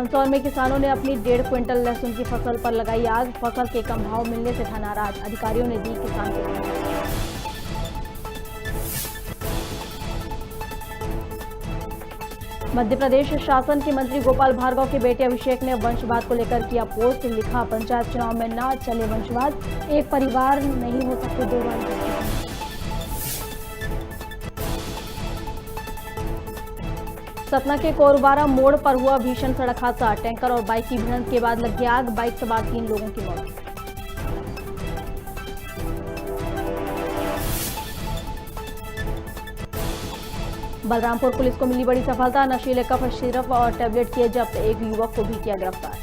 मंदसौर में किसानों ने अपनी 1.5 क्विंटल लहसुन की फसल पर लगाई आग। फसल के कम भाव मिलने से था नाराज, अधिकारियों ने दी किसान को धमकी। मध्य प्रदेश शासन के मंत्री गोपाल भार्गव के बेटे अभिषेक ने वंशवाद को लेकर किया पोस्ट। लिखा, पंचायत चुनाव में न चले वंशवाद, एक परिवार नहीं हो सकते दो बार। सतना के कोरबारा मोड़ पर हुआ भीषण सड़क हादसा। टैंकर और बाइक की भिड़ंत के बाद लगी आग, बाइक सवार 3 लोगों की मौत। बलरामपुर पुलिस को मिली बड़ी सफलता। नशीले कफ सिरप और टैबलेट किए जब्त, एक युवक को भी किया गिरफ्तार।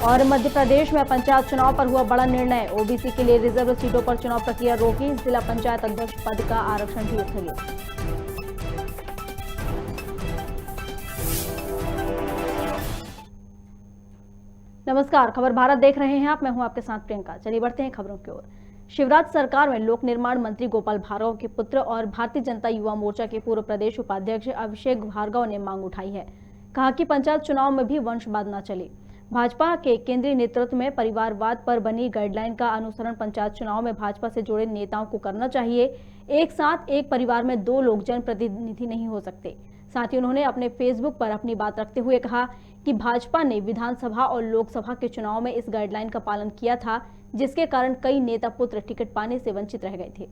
और मध्य प्रदेश में पंचायत चुनाव पर हुआ बड़ा निर्णय। ओबीसी के लिए रिजर्व सीटों पर चुनाव प्रक्रिया रोकी, जिला पंचायत अध्यक्ष पद का आरक्षण भी स्थगित। नमस्कार, खबर भारत देख रहे हैं आप। मैं हूं आपके साथ प्रियंका। चलिए बढ़ते हैं खबरों की ओर। शिवराज सरकार में लोक निर्माण मंत्री गोपाल भार्गव के पुत्र और भारतीय जनता युवा मोर्चा के पूर्व प्रदेश उपाध्यक्ष अभिषेक भार्गव ने मांग उठाई है। कहा कि पंचायत चुनाव में भी वंशवाद न चले। भाजपा के केंद्रीय नेतृत्व में परिवारवाद पर बनी गाइडलाइन का अनुसरण पंचायत चुनाव में भाजपा से जुड़े नेताओं को करना चाहिए। एक साथ एक परिवार में 2 लोग जनप्रतिनिधि नहीं हो सकते। साथ ही उन्होंने अपने फेसबुक पर अपनी बात रखते हुए कहा कि भाजपा ने विधानसभा और लोकसभा के चुनाव में इस गाइडलाइन का पालन किया था, जिसके कारण कई नेता पुत्र टिकट पाने से वंचित रह गए थे।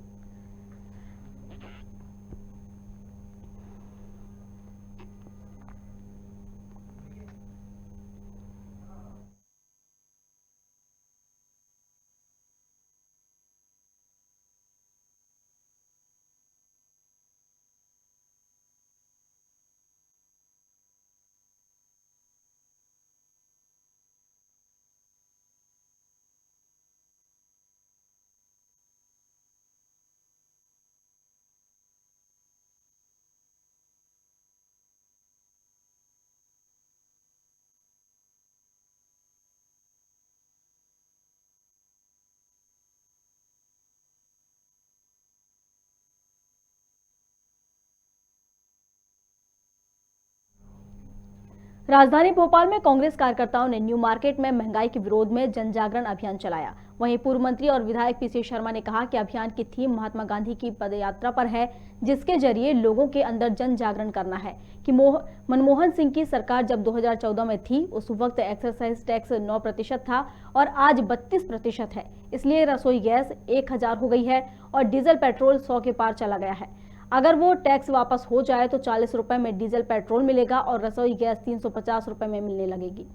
राजधानी भोपाल में कांग्रेस कार्यकर्ताओं ने न्यू मार्केट में महंगाई के विरोध में जन जागरण अभियान चलाया। वहीं पूर्व मंत्री और विधायक पीसी शर्मा ने कहा कि अभियान की थीम महात्मा गांधी की पदयात्रा पर है, जिसके जरिए लोगों के अंदर जन जागरण करना है कि मनमोहन सिंह की सरकार जब 2014 में थी, उस वक्त एक्साइज टैक्स 9% था और आज 32% है। इसलिए रसोई गैस 1000 हो गई है और डीजल पेट्रोल 100 के पार चला गया है। अगर वो टैक्स वापस हो जाए तो 40 रुपए में डीजल पेट्रोल मिलेगा और रसोई गैस 350 रुपए में मिलने लगेगी।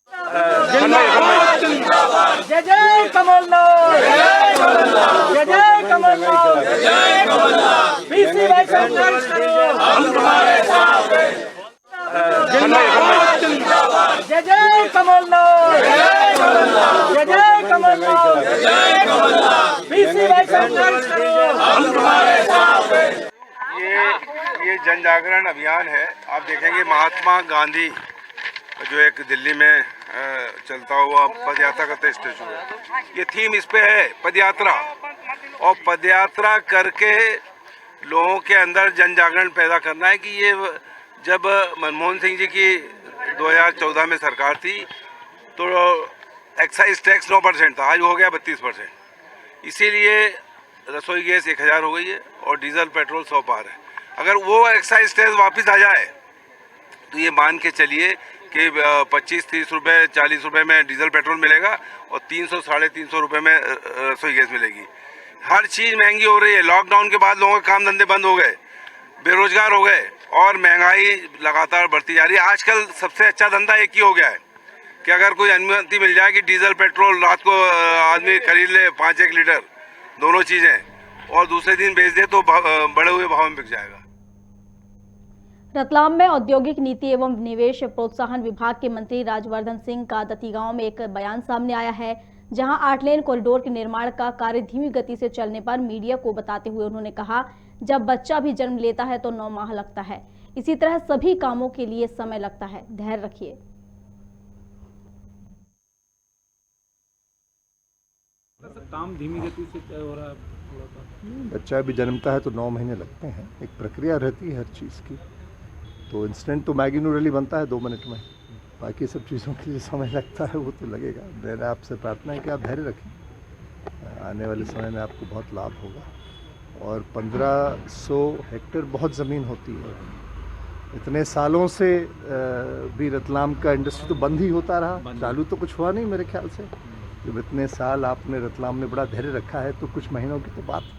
जय जय कमलनाथ, जय जय कमलनाथ, जय कमलनाथ, पीसी भाई संघर्ष करो, हम तुम्हारे साथ हैं। जय जय कमलनाथ, जय कमलनाथ, जय जय कमलनाथ, जय कमलनाथ, पीसी भाई संघर्ष करो, हम तुम्हारे साथ हैं। ये जन जागरण अभियान है। आप देखेंगे महात्मा गांधी जो एक दिल्ली में चलता हुआ पदयात्रा करते स्टेचू है, ये थीम इस पे है पदयात्रा। और पदयात्रा करके लोगों के अंदर जन जागरण पैदा करना है कि ये जब मनमोहन सिंह जी की 2014 में सरकार थी तो एक्साइज टैक्स 9% था, आज हो गया 32%। इसीलिए रसोई गैस 1000 हो गई है और डीजल पेट्रोल 100 पार है। अगर वो एक्साइज टैक्स वापस आ जाए तो ये मान के चलिए कि 25-30 रुपये 40 रुपये में डीजल पेट्रोल मिलेगा और 300-350 रुपये में रसोई गैस मिलेगी। हर चीज़ महंगी हो रही है। लॉकडाउन के बाद लोगों के काम धंधे बंद हो गए, बेरोजगार हो गए और महंगाई लगातार बढ़ती जा रही है। आजकल सबसे अच्छा धंधा एक ही हो गया है कि अगर कोई अनुमति मिल जाए कि डीजल पेट्रोल रात को आदमी खरीद ले 5-1 लीटर दोनों चीज़ें और दूसरे दिन बेच दे तो बढ़े हुए भाव में बिक जाएगा। रतलाम में औद्योगिक नीति एवं निवेश प्रोत्साहन विभाग के मंत्री राजवर्धन सिंह का दतीगांव में एक बयान सामने आया है, जहां 8 लेन कॉरिडोर के निर्माण का कार्य धीमी गति से चलने पर मीडिया को बताते हुए उन्होंने कहा, जब बच्चा भी जन्म लेता है तो 9 माह लगता है, इसी तरह सभी कामों के लिए समय लगता है, धैर्य रखिए। काम धीमी गति से हो रहा है, बच्चा भी जन्मता है तो 9 महीने लगते हैं, एक प्रक्रिया रहती है हर चीज़ की। तो इंस्टेंट तो मैगी नूडल बनता है 2 मिनट में, बाकी सब चीज़ों के लिए समय लगता है, वो तो लगेगा। मेरा आपसे प्रार्थना है कि आप धैर्य रखें, आने वाले समय में आपको बहुत लाभ होगा। और 1500 हेक्टेयर बहुत ज़मीन होती है। इतने सालों से भी रतलाम का इंडस्ट्री तो बंद ही होता रहा, चालू तो कुछ हुआ नहीं मेरे ख्याल से। जब इतने साल आपने रतलाम में बड़ा धैर्य रखा है तो कुछ महीनों की तो बात है।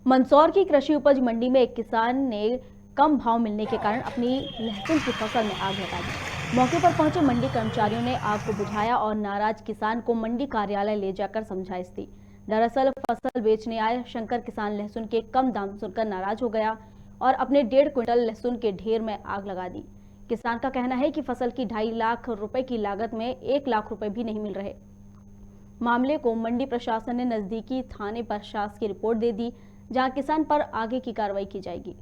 मंदसौर की कृषि उपज मंडी में एक किसान ने कम भाव मिलने के कारण अपनी लहसुन की फसल में आग लगा दी। मौके पर पहुंचे मंडी कर्मचारियों ने आग को बुझाया और नाराज किसान को मंडी कार्यालय ले जाकर समझाइश दी। दरअसल फसल बेचने आए शंकर किसान लहसुन के कम दाम सुनकर नाराज हो गया और अपने 1.5 क्विंटल लहसुन के ढेर में आग लगा दी। किसान का कहना है कि फसल की 2.5 लाख रुपए की लागत में 1 लाख रुपए भी नहीं मिल रहे। मामले को मंडी प्रशासन ने नजदीकी थाने पर शासकीय रिपोर्ट दे दी, जहां किसान पर आगे की कार्रवाई की जाएगी।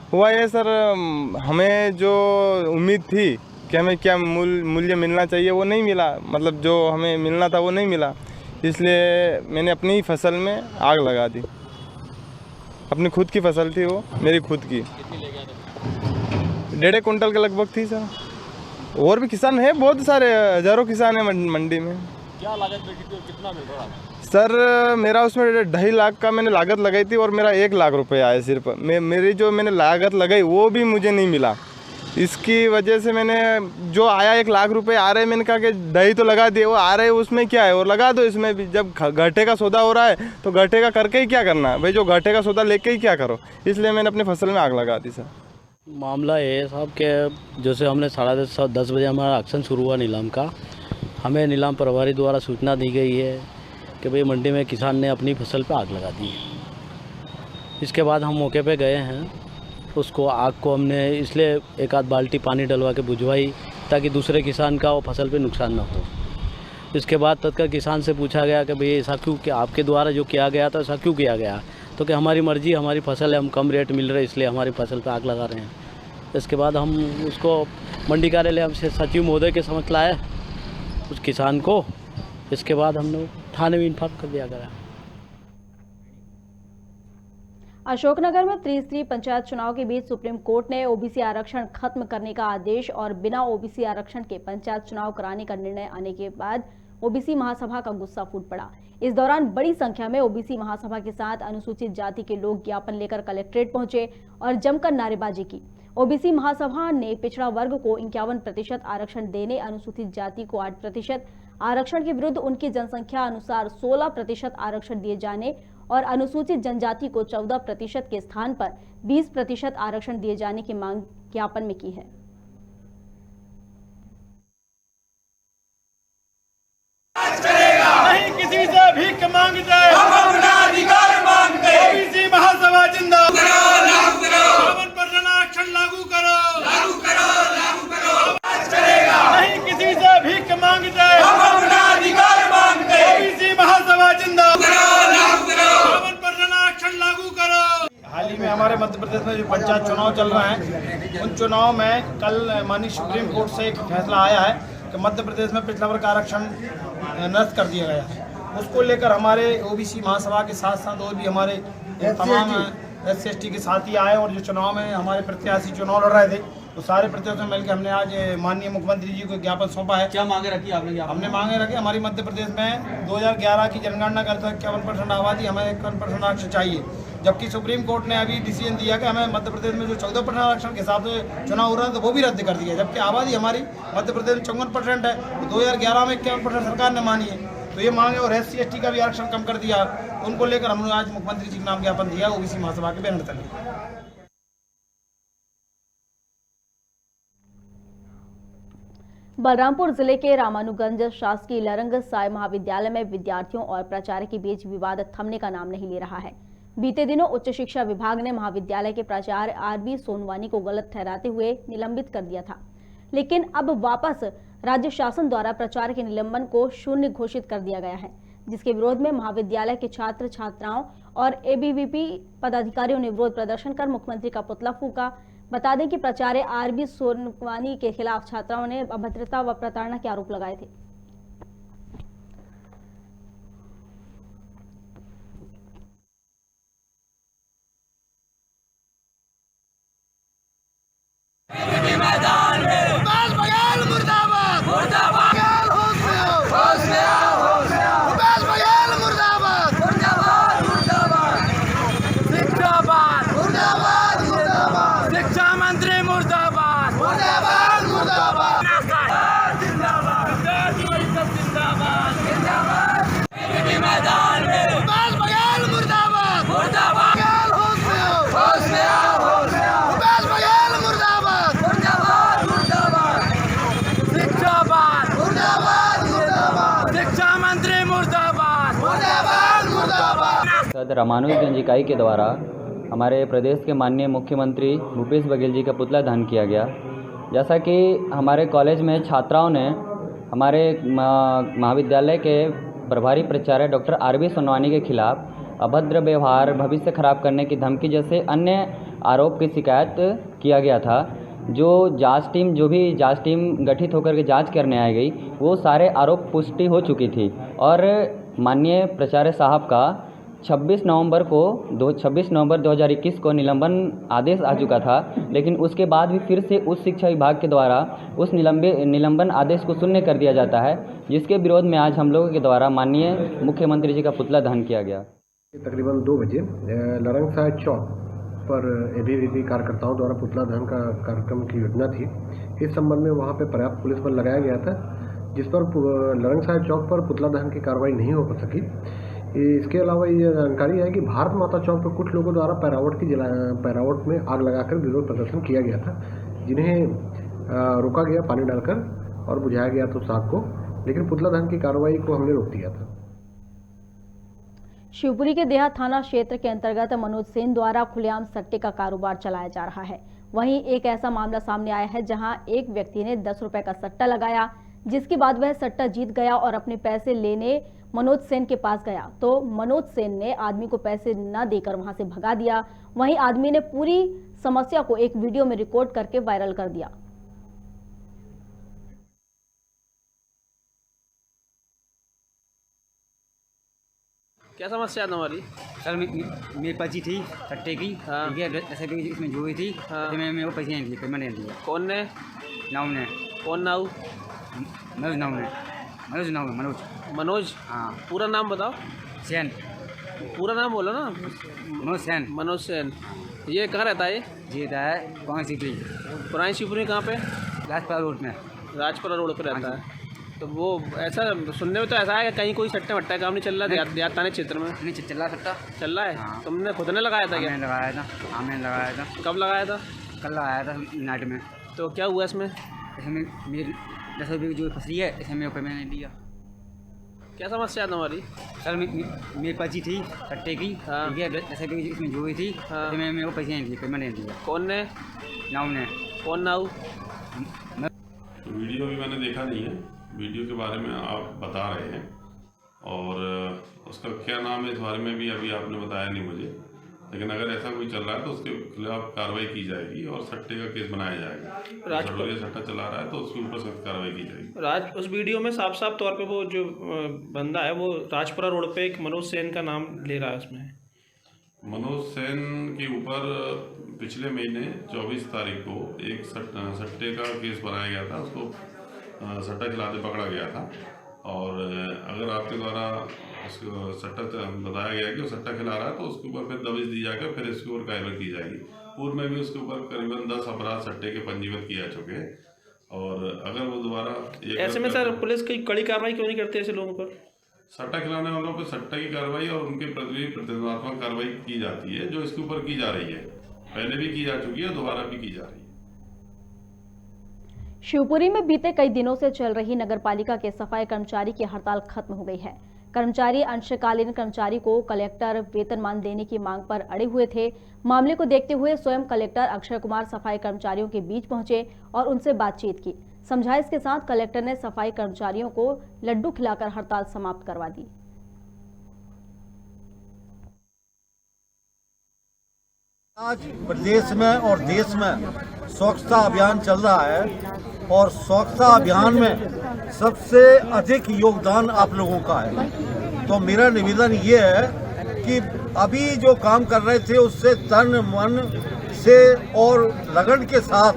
हुआ ये सर, हमें जो उम्मीद थी कि हमें क्या मूल्य मिलना चाहिए वो नहीं मिला, मतलब जो हमें मिलना था वो नहीं मिला। इसलिए मैंने अपनी ही फसल में आग लगा दी। अपनी खुद की फसल थी वो, मेरी खुद की। 1.5 क्विंटल के लगभग थी सर। और भी किसान हैं, बहुत सारे हजारों किसान हैं मंडी में। क्या लागत बैठी थी और कितना मिल रहा है? सर मेरा उसमें 2.5 लाख का मैंने लागत लगाई थी और मेरा 1 लाख रुपए आए सिर्फ। मेरी जो मैंने लागत लगाई वो भी मुझे नहीं मिला। इसकी वजह से मैंने जो आया 1 लाख रुपए आ रहे, मैंने कहा कि दही तो लगा दिए, वो आ रहे उसमें क्या है और लगा दो इसमें भी। जब घाटे का सौदा हो रहा है तो घाटे का करके ही क्या करना है भाई, जो घाटे का सौदा लेके ही क्या करो। इसलिए मैंने अपनी फसल में आग लगा दी सर। मामला ये है साहब कि जैसे हमने 10:30 बजे हमारा एक्शन शुरू हुआ नीलाम का। हमें नीलाम प्रभारी द्वारा सूचना दी गई है कि भाई मंडी में किसान ने अपनी फसल पे आग लगा दी है। इसके बाद हम मौके पे गए हैं, उसको आग को हमने इसलिए 1 आध बाल्टी पानी डलवा के बुझवाई ताकि दूसरे किसान का वो फसल पे नुकसान ना हो। इसके बाद तत्काल किसान से पूछा गया कि भाई ऐसा क्यों, कि आपके द्वारा जो किया गया था ऐसा क्यों किया गया, तो कि हमारी मर्जी, हमारी फसल है, हम कम रेट मिल रहे इसलिए हमारी फसल पे आग लगा रहे हैं। इसके बाद हम उसको मंडी कार्यालय हमसे सचिव महोदय के समक्ष लाए उस किसान को। इसके बाद हमने थाने में इन्फॉर्म कर दिया गया। अशोकनगर में त्रिस्तरीय पंचायत चुनाव के बीच सुप्रीम कोर्ट ने ओबीसी आरक्षण खत्म करने का आदेश और बिना ओबीसी आरक्षण के पंचायत चुनाव कराने का निर्णय आने के बाद ओबीसी महासभा का गुस्सा फूट पड़ा। इस दौरान बड़ी संख्या में ओबीसी महासभा के साथ अनुसूचित जाति के लोग ज्ञापन लेकर कलेक्ट्रेट पहुंचे और जमकर नारेबाजी की। ओबीसी महासभा ने पिछड़ा वर्ग को 51% आरक्षण देने, अनुसूचित जाति को 8% आरक्षण के विरुद्ध उनकी जनसंख्या अनुसार 16% आरक्षण दिए जाने और अनुसूचित जनजाति को 14% के स्थान पर 20% आरक्षण दिए जाने की मांग ज्ञापन में की है। नहीं किसी से भीख मांगते, हम अपना अधिकार मांगते। ओबीसी महासभा जिंदाबाद, 52% आरक्षण लागू करो, लागू करो, लागू करो। नहीं किसी से भीख मांगते, हम अपना अधिकार मांगते। ओबीसी महासभा जिंदाबाद, लागू करो, 52% आरक्षण लागू करो। हाल ही में हमारे मध्य प्रदेश में जो पंचायत चुनाव चल रहे हैं, उन चुनाव में कल माननीय सुप्रीम कोर्ट से एक फैसला आया है कि मध्य प्रदेश में पिछड़ा वर्ग आरक्षण नष्ट कर दिया गया है। उसको लेकर हमारे ओबीसी महासभा के साथ साथ और भी हमारे तमाम SC/ST के साथी आए और जो चुनाव में हमारे प्रत्याशी चुनाव लड़ रहे थे, तो सारे प्रत्याशियों से मिलकर हमने आज माननीय मुख्यमंत्री जी को ज्ञापन सौंपा है। क्या मांगे रखी आपने? हमने मांगे रखी, हमारी मध्य प्रदेश में 2011 की जनगणना करते 51% आबादी, हमें 51% आरक्षण चाहिए। जबकि सुप्रीम कोर्ट ने अभी डिसीजन दिया कि हमें मध्य प्रदेश में जो 14% आरक्षण के हिसाब से चुनाव हो रहा है तो वो भी रद्द कर दिया। जबकि आबादी हमारी मध्य प्रदेश में 54% है, तो 2011 में 51% सरकार ने मानी है। तो ये मांगे और SC/ST का भी आरक्षण कम कर दिया, उनको लेकर हमने आज मुख्यमंत्री जी के नाम ज्ञापन दिया ओबीसी महासभा के बैनर तले। बलरामपुर जिले के रामानुगंज शासकीय लरंग साय महाविद्यालय में विद्यार्थियों और प्राचार्य के बीच विवाद थमने का नाम नहीं ले रहा है। बीते दिनों उच्च शिक्षा विभाग ने महाविद्यालय के प्राचार्य आरबी सोनवानी को गलत ठहराते हुए निलंबित कर दिया था, लेकिन अब वापस राज्य शासन द्वारा प्राचार्य के निलंबन को शून्य घोषित कर दिया गया है, जिसके विरोध में महाविद्यालय के छात्र छात्राओं और एबीवीपी पदाधिकारियों ने विरोध प्रदर्शन कर मुख्यमंत्री का पुतला फूंका। बता दें कि प्राचार्य आरबी सोनवानी के खिलाफ छात्राओं ने अभद्रता व प्रताड़ना के आरोप लगाए थे। रामानुगंज इकाई के द्वारा हमारे प्रदेश के माननीय मुख्यमंत्री भूपेश बघेल जी का पुतला दहन किया गया। जैसा कि हमारे कॉलेज में छात्राओं ने हमारे महाविद्यालय के प्रभारी प्राचार्य डॉक्टर आरबी सोनवानी के खिलाफ अभद्र व्यवहार, भविष्य खराब करने की धमकी जैसे अन्य आरोप की शिकायत किया गया था। जो भी जांच टीम गठित होकर के जांच करने आई गई, वो सारे आरोप पुष्टि हो चुकी थी और माननीय प्राचार्य साहब का 26 नवंबर 2021 को निलंबन आदेश आ चुका था, लेकिन उसके बाद भी फिर से उच्च शिक्षा विभाग के द्वारा उस निलंबन आदेश को शून्य कर दिया जाता है, जिसके विरोध में आज हम लोगों के द्वारा माननीय मुख्यमंत्री जी का पुतला दहन किया गया। तकरीबन 2 बजे लरंग साय चौक पर एबीवीपी कार्यकर्ताओं द्वारा पुतला दहन का कार्यक्रम की योजना थी। इस संबंध में वहाँ पे पर्याप्त पुलिस बल लगाया गया था, जिस पर लरंग साय चौक पर पुतला दहन की कार्रवाई नहीं हो सकी। इसके अलावा ये जानकारी है कि भारत माता चौक पर कुछ लोगों द्वारा पैरावट में आग लगाकर विरोध प्रदर्शन किया गया था, जिन्हें रोका गया पानी डालकर और बुझाया गया तो आग को, लेकिन पुतला दहन की कार्रवाई को हमने रोक दिया था। शिवपुरी के देहा थाना क्षेत्र के अंतर्गत मनोज सेन द्वारा खुलेआम सट्टे का कारोबार चलाया जा रहा है। वहीं एक ऐसा मामला सामने आया है जहां एक व्यक्ति ने 10 रुपए का सट्टा लगाया, जिसके बाद वह सट्टा जीत गया और अपने पैसे लेने मनोज सेन के पास गया तो मनोज सेन ने आदमी को पैसे न देकर वहां से भगा दिया। वहीं आदमी ने पूरी समस्या को एक वीडियो में रिकॉर्ड करके वायरल कर दिया। क्या समस्या है तुम्हारी? सर मेरे पास ही थी सट्टे की, ठीक है, ऐसे भी इसमें जो हुई थी, तो मैंने वो पैसे नहीं दिए, पेमेंट नहीं दिया। कौन ने? नाउ ने। कौन नाउ? मनोज नाउ ने। मनोज। मनोज? हाँ। पूरा नाम बताओ। सेन। पूरा नाम बोलो ना। मनोज सेन। मनोज सेन। ये कहाँ रहता है ये? जी रहता है पुरानी शिवपुरी कहाँ पे? राजपुरा रोड में। राजपुरा रोड पे रहता है। तो वो ऐसा सुनने में तो ऐसा है कि कहीं कोई सट्टा वट्टा काम नहीं चल रहा देहात थाने क्षेत्र में? नहीं चल रहा सट्टा। चल रहा है? हाँ। तुमने खुद ने लगाया था क्या? मैंने लगाया था। हाँ मैंने लगाया था। कब लगाया था? कल लगाया था नाइट में। तो क्या हुआ इसमें? इसमें मेरी 10 रुपये की जो फंसी है, इसमें मेरे पेमेंट नहीं दिया। क्या समस्या है तुम्हारी? सर मेरे पास ही थी सट्टे की, ठीक है, ऐसे भी इसमें जो हुई थी, तो मैंने वो पैसे नहीं दिए, पेमेंट नहीं दिया। कौन ने? नाउ ने। कौन नाउ? वीडियो भी मैंने देखा नहीं है, वीडियो के बारे में आप बता रहे हैं और उसका क्या नाम है इस बारे में भी अभी आपने बताया नहीं मुझे, लेकिन अगर ऐसा कोई चल रहा है तो उसके खिलाफ कार्रवाई की जाएगी और सट्टे का केस बनाया जाएगा। सट्टा चला रहा है तो उसके ऊपर सख्त कार्रवाई की जाएगी। उस वीडियो में साफ साफ तौर पे वो जो बंदा है वो राजपुरा रोड पे एक मनोज सेन का नाम ले रहा है। उसमें मनोज सेन के ऊपर पिछले महीने 24 तारीख को एक सट्टे का केस बनाया गया था, उसको सट्टा खिलाते पकड़ा गया था और अगर आपके द्वारा उसको सट्टा बताया गया कि वो सट्टा खिला रहा है तो उसके ऊपर फिर दबिश दी जाकर फिर इसके ऊपर कार्रवाई की जाएगी। पूर्व में भी उसके ऊपर करीबन 10 अपराध सट्टे के पंजीबद्ध किए जा चुके हैं और अगर वो दोबारा ऐसे में सर पुलिस की कड़ी कार्रवाई क्यों नहीं करती ऐसे लोगों पर? सट्टा खिलाने वालों पर सट्टा की कार्रवाई और उनके प्रति प्रतिबंधात्मक कार्रवाई की जाती है, जो इसके ऊपर की जा रही है, पहले भी की जा चुकी है, दोबारा भी की जा रही है। शिवपुरी में बीते कई दिनों से चल रही नगरपालिका के सफाई कर्मचारी की हड़ताल खत्म हो गई है। कर्मचारी अंशकालीन कर्मचारी को कलेक्टर वेतनमान देने की मांग पर अड़े हुए थे। मामले को देखते हुए स्वयं कलेक्टर अक्षय कुमार सफाई कर्मचारियों के बीच पहुंचे और उनसे बातचीत की। समझाइश के साथ कलेक्टर ने सफाई कर्मचारियों को लड्डू खिलाकर हड़ताल समाप्त करवा दी। आज प्रदेश में और देश में स्वच्छता अभियान चल रहा है और स्वच्छता अभियान में सबसे अधिक योगदान आप लोगों का है। तो मेरा निवेदन ये है कि अभी जो काम कर रहे थे उससे तन मन से और लगन के साथ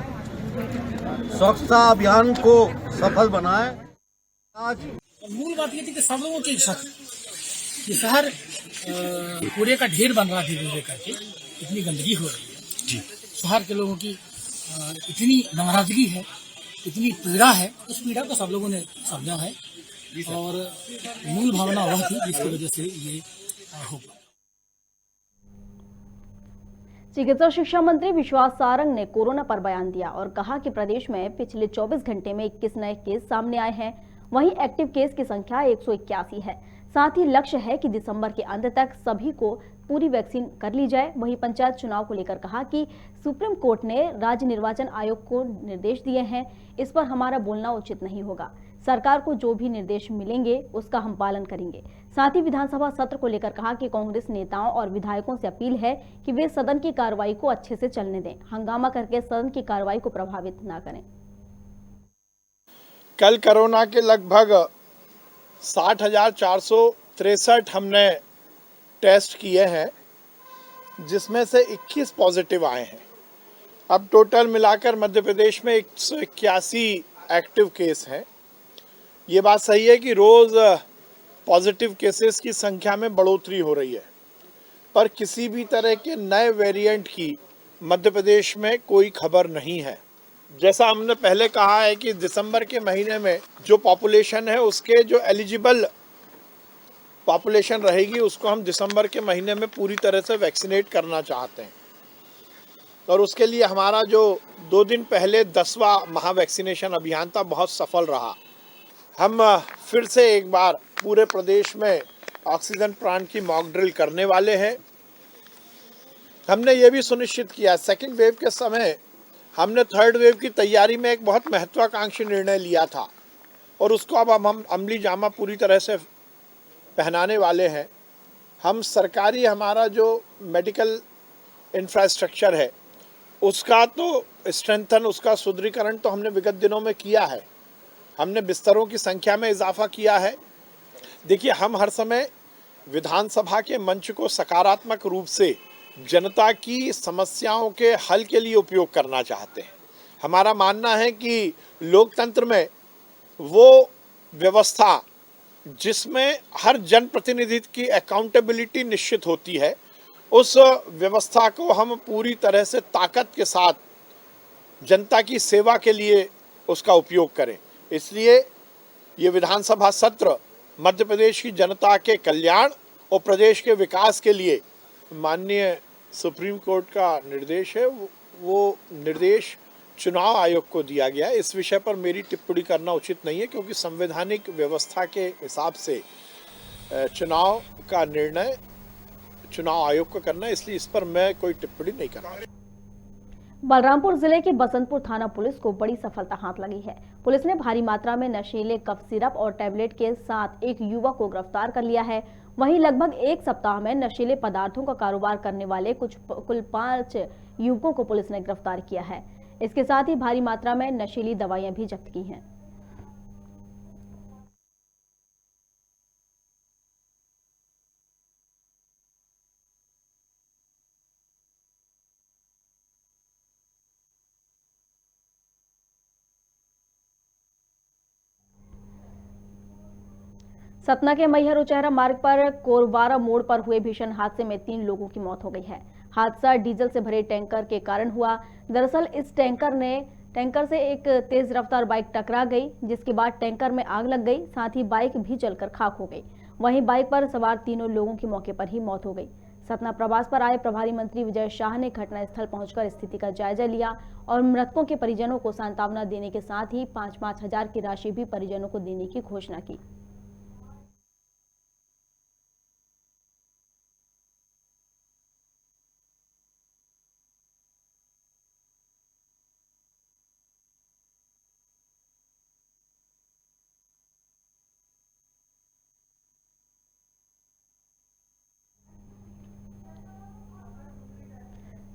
स्वच्छता अभियान को सफल बनाएं। आज मूल बात ये थी कि सब लोगों की शक कि शहर कूड़े का ढेर बन रहा धीरे करके, इतनी गंदगी हो रही है जी। शहर के लोगों की इतनी नाराजगी है, इतनी पीड़ा है, उस पीड़ा को सब लोगों ने समझा है और मूल भावना वह थी जिसकी वजह से ये हो। चिकित्सा शिक्षा मंत्री विश्वास सारंग ने कोरोना पर बयान दिया और कहा कि प्रदेश में पिछले 24 घंटे में 21 नए केस सामने आए हैं। वहीं एक्टिव केस की संख्या 181 है। साथ ही लक्ष्य है कि दिसंबर के अंत तक सभी को पूरी वैक्सीन कर ली जाए। वहीं पंचायत चुनाव को लेकर कहा कि सुप्रीम कोर्ट ने राज्य निर्वाचन आयोग को निर्देश दिए हैं, इस पर हमारा बोलना उचित नहीं होगा। सरकार को जो भी निर्देश मिलेंगे उसका हम पालन करेंगे। साथ ही विधानसभा सत्र को लेकर कहा कि कांग्रेस नेताओं और विधायकों से अपील है कि वे सदन की कार्रवाई को अच्छे से चलने दें, हंगामा करके सदन की कार्रवाई को प्रभावित न करें। कल कोरोना के लगभग 60,463 हमने टेस्ट किए हैं, जिसमें से 21 पॉजिटिव आए हैं। अब टोटल मिलाकर मध्य प्रदेश में 181 एक्टिव केस हैं। ये बात सही है कि रोज़ पॉजिटिव केसेस की संख्या में बढ़ोतरी हो रही है, पर किसी भी तरह के नए वेरिएंट की मध्य प्रदेश में कोई खबर नहीं है। जैसा हमने पहले कहा है कि दिसंबर के महीने में जो पॉपुलेशन है उसके जो एलिजिबल पॉपुलेशन रहेगी उसको हम दिसंबर के महीने में पूरी तरह से वैक्सीनेट करना चाहते हैं और उसके लिए हमारा जो 2 दिन पहले 10वां महा वैक्सीनेशन अभियान था बहुत सफल रहा। हम फिर से एक बार पूरे प्रदेश में ऑक्सीजन प्लांट की मॉक ड्रिल करने वाले हैं। हमने ये भी सुनिश्चित किया, सेकेंड वेव के समय हमने थर्ड वेव की तैयारी में एक बहुत महत्वाकांक्षी निर्णय लिया था और उसको अब हम अमली जामा पूरी तरह से पहनाने वाले हैं। हम सरकारी हमारा जो मेडिकल इंफ्रास्ट्रक्चर है उसका तो स्ट्रेंथन, उसका सुदृढ़ीकरण तो हमने विगत दिनों में किया है। हमने बिस्तरों की संख्या में इजाफा किया है। देखिए, हम हर समय विधानसभा के मंच को सकारात्मक रूप से जनता की समस्याओं के हल के लिए उपयोग करना चाहते हैं। हमारा मानना है कि लोकतंत्र में वो व्यवस्था जिसमें हर जनप्रतिनिधि की अकाउंटेबिलिटी निश्चित होती है, उस व्यवस्था को हम पूरी तरह से ताकत के साथ जनता की सेवा के लिए उसका उपयोग करें। इसलिए ये विधानसभा सत्र मध्य प्रदेश की जनता के कल्याण और प्रदेश के विकास के लिए माननीय सुप्रीम कोर्ट का निर्देश है, वो निर्देश चुनाव आयोग को दिया गया। इस विषय पर मेरी टिप्पणी करना उचित नहीं है क्योंकि संवैधानिक व्यवस्था के हिसाब से चुनाव का निर्णय चुनाव आयोग को करना है, इसलिए इस पर मैं कोई टिप्पणी नहीं कर रहा। बलरामपुर जिले के बसंतपुर थाना पुलिस को बड़ी सफलता हाथ लगी है। पुलिस ने भारी मात्रा में नशीले कफ सिरप और टैबलेट के साथ एक युवक को गिरफ्तार कर लिया है। वहीं लगभग 1 सप्ताह में नशीले पदार्थों का कारोबार करने वाले कुल 5 युवकों को पुलिस ने गिरफ्तार किया है। इसके साथ ही भारी मात्रा में नशीली दवाइयां भी जब्त की हैं। सतना के मैहर उचेहरा मार्ग पर कोरवारा मोड़ पर हुए भीषण हादसे में 3 लोगों की मौत हो गई है। हादसा डीजल से भरे टैंकर के कारण हुआ। दरअसल इस टैंकर से एक तेज रफ्तार बाइक टकरा गई, जिसके बाद टैंकर में आग लग गई, साथ ही बाइक भी जलकर खाक हो गई। वहीं बाइक पर सवार तीनों लोगों की मौके पर ही मौत हो गई। सतना प्रवास पर आए प्रभारी मंत्री विजय शाह ने घटनास्थल पहुंचकर स्थिति का जायजा लिया और मृतकों के परिजनों को सांत्वना देने के साथ ही 5-5 हजार की राशि भी परिजनों को देने की घोषणा की।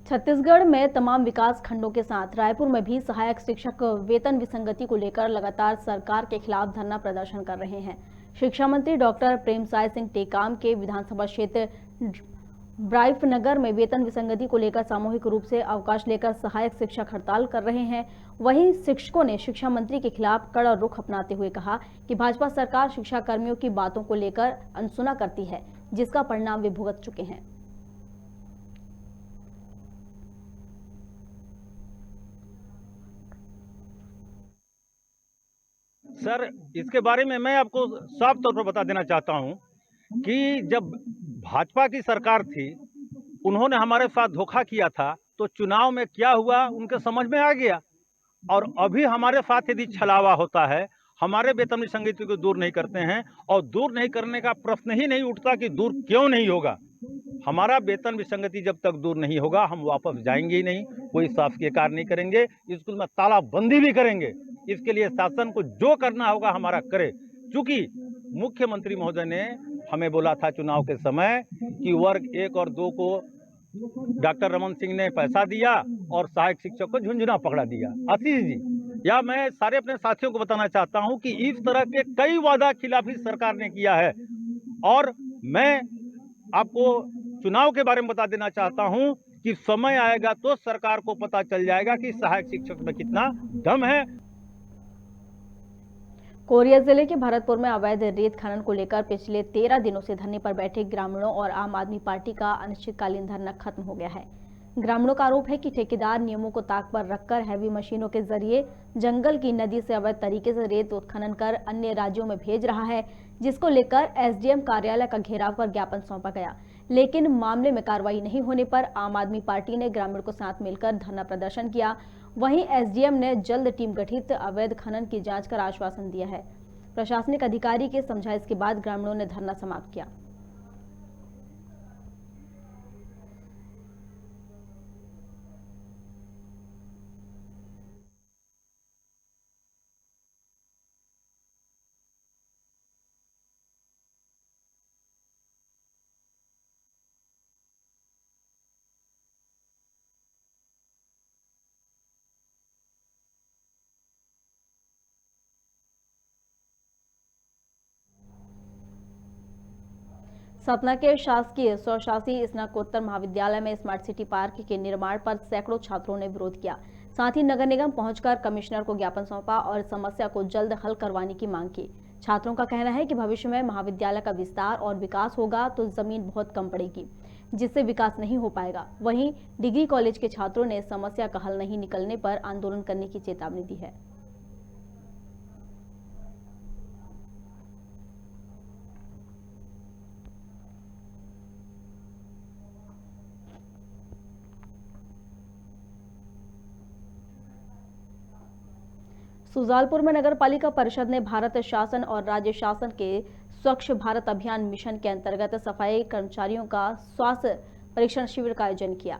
छत्तीसगढ़ में तमाम विकास खंडों के साथ रायपुर में भी सहायक शिक्षक वेतन विसंगति को लेकर लगातार सरकार के खिलाफ धरना प्रदर्शन कर रहे हैं। शिक्षा मंत्री डॉक्टर प्रेमसाय सिंह टेकाम के विधानसभा क्षेत्र ब्राइफनगर में वेतन विसंगति को लेकर सामूहिक रूप से अवकाश लेकर सहायक शिक्षक हड़ताल कर रहे हैं। वहीं शिक्षकों ने शिक्षा मंत्री के खिलाफ कड़ा रुख अपनाते हुए कहा कि भाजपा सरकार शिक्षा कर्मियों की बातों को लेकर अनसुना करती है, जिसका परिणाम वे भुगत चुके हैं। सर, इसके बारे में मैं आपको साफ तौर पर बता देना चाहता हूं कि जब भाजपा की सरकार थी, उन्होंने हमारे साथ धोखा किया था, तो चुनाव में क्या हुआ उनके समझ में आ गया। और अभी हमारे साथ यदि छलावा होता है, हमारे वेतन विसंगति को दूर नहीं करते हैं, और दूर नहीं करने का प्रश्न ही नहीं उठता कि दूर क्यों नहीं होगा। हमारा वेतन विसंगति जब तक दूर नहीं होगा, हम वापस जाएंगे ही नहीं, कोई शासकीय कार्य नहीं करेंगे, स्कूल में तालाबंदी भी करेंगे। इसके लिए शासन को जो करना होगा हमारा करे। चूंकि मुख्यमंत्री महोदय ने हमें बोला था चुनाव के समय कि वर्ग 1 और 2 को डॉक्टर रमन सिंह ने पैसा दिया और सहायक शिक्षक को झुंझुना पकड़ा दिया। आशीष जी, या मैं सारे अपने साथियों को बताना चाहता हूं कि इस तरह के कई वादा खिलाफी सरकार ने किया है। और मैं आपको चुनाव के बारे में बता देना चाहता हूं कि समय आएगा तो सरकार को पता चल जाएगा कि सहायक शिक्षक में कितना दम है। कोरिया जिले के भरतपुर में अवैध रेत खनन को लेकर पिछले 13 दिनों से धरने पर बैठे ग्रामीणों और आम आदमी पार्टी का अनिश्चितकालीन धरना खत्म हो गया है। ग्रामीणों का आरोप है कि ठेकेदार नियमों को ताक पर रखकर हैवी मशीनों के जरिए जंगल की नदी से अवैध तरीके से रेत उत्खनन कर अन्य राज्यों में भेज रहा है, जिसको लेकर एसडीएम कार्यालय का घेराव कर ज्ञापन सौंपा गया। लेकिन मामले में कार्रवाई नहीं होने पर आम आदमी पार्टी ने ग्रामीण को साथ मिलकर धरना प्रदर्शन किया। वहीं एसडीएम ने जल्द टीम गठित अवैध खनन की जांच कर आश्वासन दिया है। प्रशासनिक अधिकारी के समझाइश के बाद ग्रामीणों ने धरना समाप्त किया। सतना के शासकीय स्वशासी स्नातकोत्तर महाविद्यालय में स्मार्ट सिटी पार्क के निर्माण पर सैकड़ों छात्रों ने विरोध किया। साथ ही नगर निगम पहुंचकर कमिश्नर को ज्ञापन सौंपा और समस्या को जल्द हल करवाने की मांग की। छात्रों का कहना है कि भविष्य में महाविद्यालय का विस्तार और विकास होगा तो जमीन बहुत कम पड़ेगी, जिससे विकास नहीं हो पाएगा। वहीं डिग्री कॉलेज के छात्रों ने समस्या का हल नहीं निकलने पर आंदोलन करने की चेतावनी दी है। सुजालपुर में नगर पालिका परिषद ने भारत शासन और राज्य शासन के स्वच्छ भारत अभियान मिशन के अंतर्गत सफाई कर्मचारियों का स्वास्थ्य परीक्षण शिविर का आयोजन किया।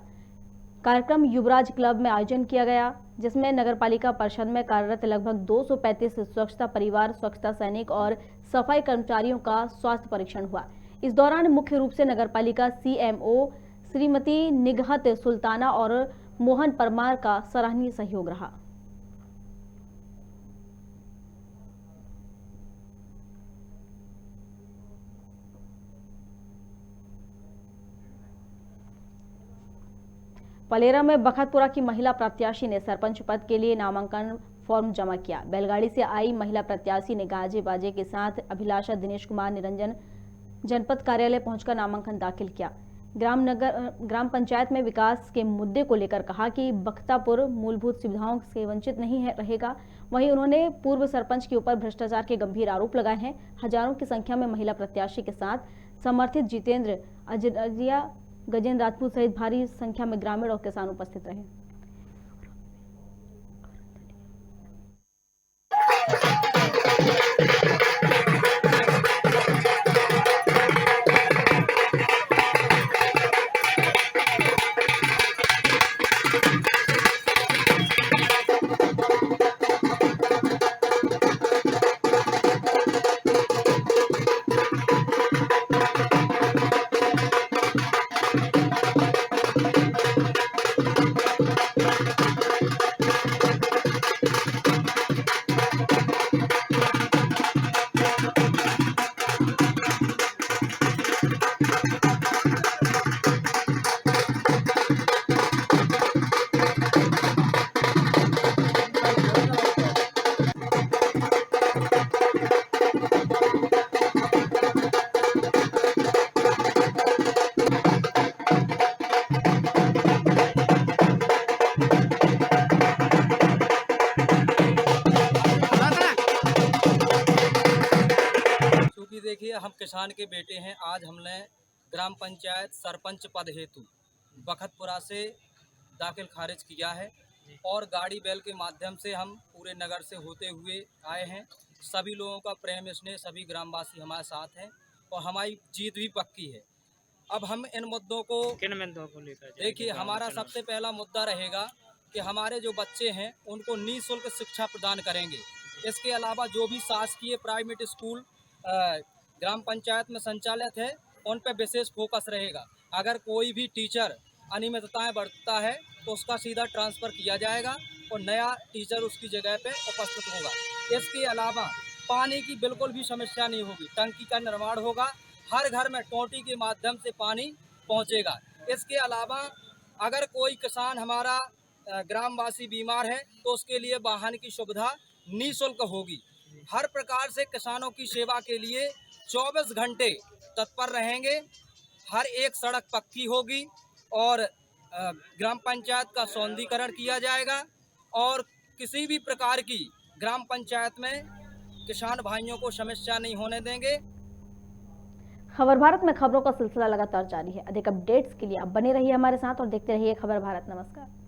कार्यक्रम युवराज क्लब में आयोजन किया गया, जिसमें नगर पालिका परिषद में कार्यरत लगभग 235 स्वच्छता परिवार, स्वच्छता सैनिक और सफाई कर्मचारियों का स्वास्थ्य परीक्षण हुआ। इस दौरान मुख्य रूप से नगर पालिका CMO श्रीमती निगहत सुल्ताना और मोहन परमार का सराहनीय सहयोग रहा। पलेरा में बखतपुरा की महिला प्रत्याशी ने सरपंच पद के लिए नामांकन फॉर्म जमा किया। बैलगाड़ी से आई महिला प्रत्याशी ने गाजे बाजे के साथ अभिलाषा दिनेश कुमार निरंजन जनपद कार्यालय पहुंचकर नामांकन दाखिल किया। ग्राम पंचायत में विकास के मुद्दे को लेकर कहा कि बख्तापुर मूलभूत सुविधाओं से वंचित नहीं रहेगा। वहीं उन्होंने पूर्व सरपंच के ऊपर भ्रष्टाचार के गंभीर आरोप लगाए हैं। हजारों की संख्या में महिला प्रत्याशी के साथ समर्थित जितेंद्र अजरिया गजेंद्र राजपूत सहित भारी संख्या में ग्रामीण और किसान उपस्थित रहे। देखिए, हम किसान के बेटे हैं। आज हमने ग्राम पंचायत सरपंच पद हेतु बखतपुरा से दाखिल खारिज किया है और गाड़ी बैल के माध्यम से हम पूरे नगर से होते हुए आए हैं। सभी लोगों का प्रेम स्नेह, सभी ग्रामवासी हमारे साथ हैं और हमारी जीत भी पक्की है। अब हम इन मुद्दों को लेकर देखिए, हमारा सबसे पहला मुद्दा रहेगा कि हमारे जो बच्चे हैं उनको निःशुल्क शिक्षा प्रदान करेंगे। इसके अलावा जो भी शासकीय प्राइवेट स्कूल ग्राम पंचायत में संचालित है उन पर विशेष फोकस रहेगा। अगर कोई भी टीचर अनियमितताएं बरतता है तो उसका सीधा ट्रांसफ़र किया जाएगा और नया टीचर उसकी जगह पे उपस्थित होगा। इसके अलावा पानी की बिल्कुल भी समस्या नहीं होगी। टंकी का निर्माण होगा, हर घर में टोंटी के माध्यम से पानी पहुंचेगा। इसके अलावा अगर कोई किसान हमारा ग्रामवासी बीमार है तो उसके लिए वाहन की सुविधा निःशुल्क होगी। हर प्रकार से किसानों की सेवा के लिए 24 घंटे तत्पर रहेंगे। हर एक सड़क पक्की होगी और ग्राम पंचायत का सौंदर्यीकरण किया जाएगा और किसी भी प्रकार की ग्राम पंचायत में किसान भाइयों को समस्या नहीं होने देंगे। खबर भारत में खबरों का सिलसिला लगातार जारी है। अधिक अपडेट्स के लिए आप बने रहिए हमारे साथ और देखते रहिए खबर भारत। नमस्कार।